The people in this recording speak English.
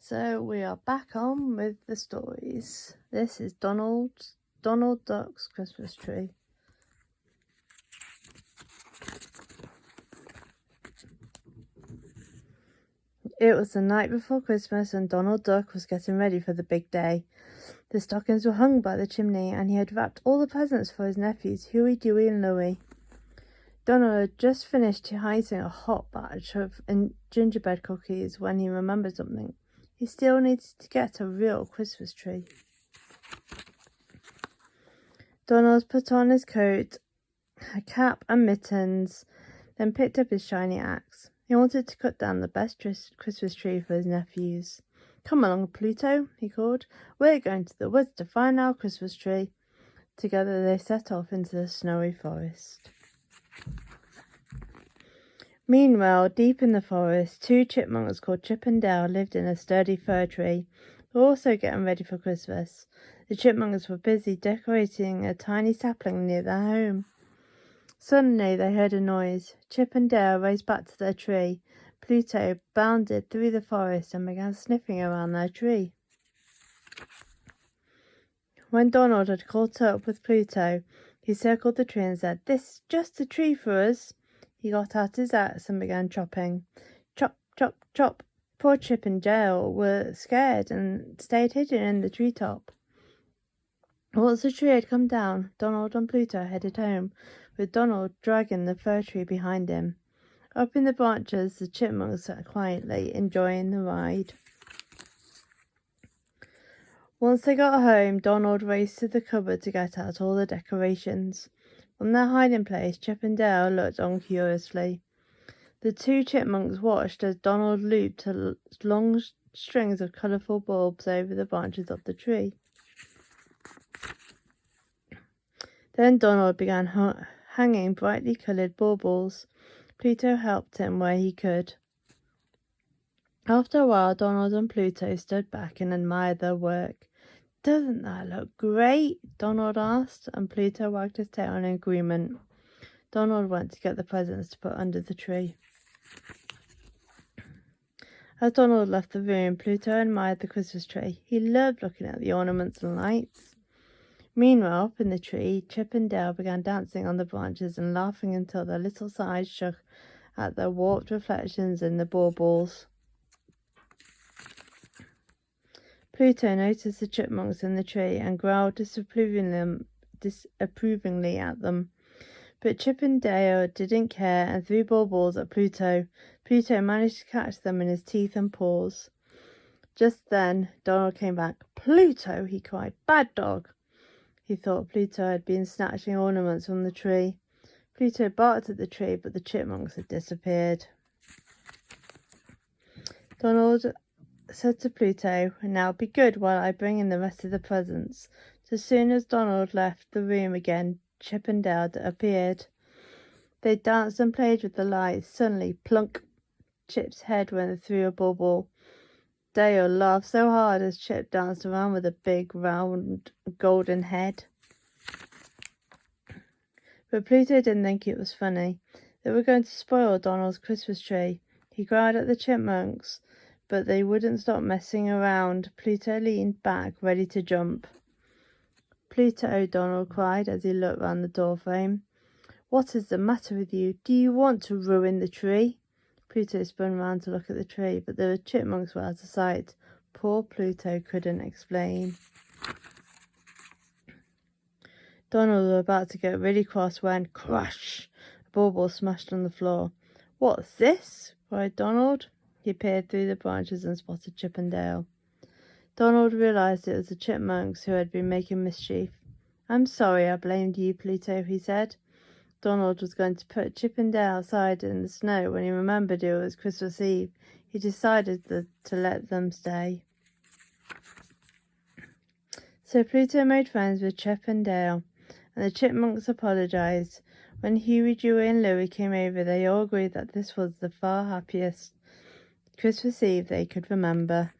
So we are back on with the stories. This is Donald Duck's Christmas Tree. It was the night before Christmas and Donald Duck was getting ready for the big day. The stockings were hung by the chimney and he had wrapped all the presents for his nephews, Huey, Dewey and Louie. Donald had just finished hiding a hot batch of gingerbread cookies when he remembered something. He still needed to get a real Christmas tree. Donald put on his coat, a cap and mittens, then picked up his shiny axe. He wanted to cut down the best Christmas tree for his nephews. "Come along, Pluto," he called. "We're going to the woods to find our Christmas tree." Together they set off into the snowy forest. Meanwhile, deep in the forest, two chipmunks called Chip and Dale lived in a sturdy fir tree. They were also getting ready for Christmas. The chipmunks were busy decorating a tiny sapling near their home. Suddenly they heard a noise. Chip and Dale raced back to their tree. Pluto bounded through the forest and began sniffing around their tree. When Donald had caught up with Pluto, he circled the tree and said, "This is just the tree for us." He got out his axe and began chopping. Chop, chop, chop. Poor Chip and Dale were scared and stayed hidden in the treetop. Once the tree had come down, Donald and Pluto headed home, with Donald dragging the fir tree behind him. Up in the branches, the chipmunks sat quietly, enjoying the ride. Once they got home, Donald raced to the cupboard to get out all the decorations. From their hiding place, Chip and Dale looked on curiously. The two chipmunks watched as Donald looped long strings of colourful bulbs over the branches of the tree. Then Donald began hanging brightly coloured baubles. Pluto helped him where he could. After a while, Donald and Pluto stood back and admired their work. "Doesn't that look great?" Donald asked, and Pluto wagged his tail in agreement. Donald went to get the presents to put under the tree. As Donald left the room, Pluto admired the Christmas tree. He loved looking at the ornaments and lights. Meanwhile, up in the tree, Chip and Dale began dancing on the branches and laughing until their little sides shook at the warped reflections in the baubles. Pluto noticed the chipmunks in the tree and growled disapprovingly at them. But Chip and Dale didn't care and threw baubles at Pluto. Pluto managed to catch them in his teeth and paws. Just then, Donald came back. "Pluto!" he cried. "Bad dog!" He thought Pluto had been snatching ornaments from the tree. Pluto barked at the tree, but the chipmunks had disappeared. Donald said to Pluto, "Now be good while I bring in the rest of the presents." As soon as Donald left the room again, Chip and Dale appeared. They danced and played with the lights. Suddenly, plunk! Chip's head went through a bauble. Dale laughed so hard as Chip danced around with a big, round, golden head. But Pluto didn't think it was funny. They were going to spoil Donald's Christmas tree. He growled at the chipmunks, but they wouldn't stop messing around. Pluto leaned back, ready to jump. "Pluto," Donald cried as he looked round the doorframe. "What is the matter with you? Do you want to ruin the tree?" Pluto spun round to look at the tree, but the chipmunks were out of sight. Poor Pluto couldn't explain. Donald was about to get really cross when, crash! A bauble smashed on the floor. "What's this?" cried Donald. He peered through the branches and spotted Chip and Dale. Donald realized it was the chipmunks who had been making mischief. "I'm sorry I blamed you, Pluto," he said. Donald was going to put Chip and Dale outside in the snow when he remembered it was Christmas Eve. He decided to let them stay. So Pluto made friends with Chip and Dale, and the chipmunks apologized. When Huey, Dewey and Louie came over, they all agreed that this was the far happiest Christmas Eve they could remember.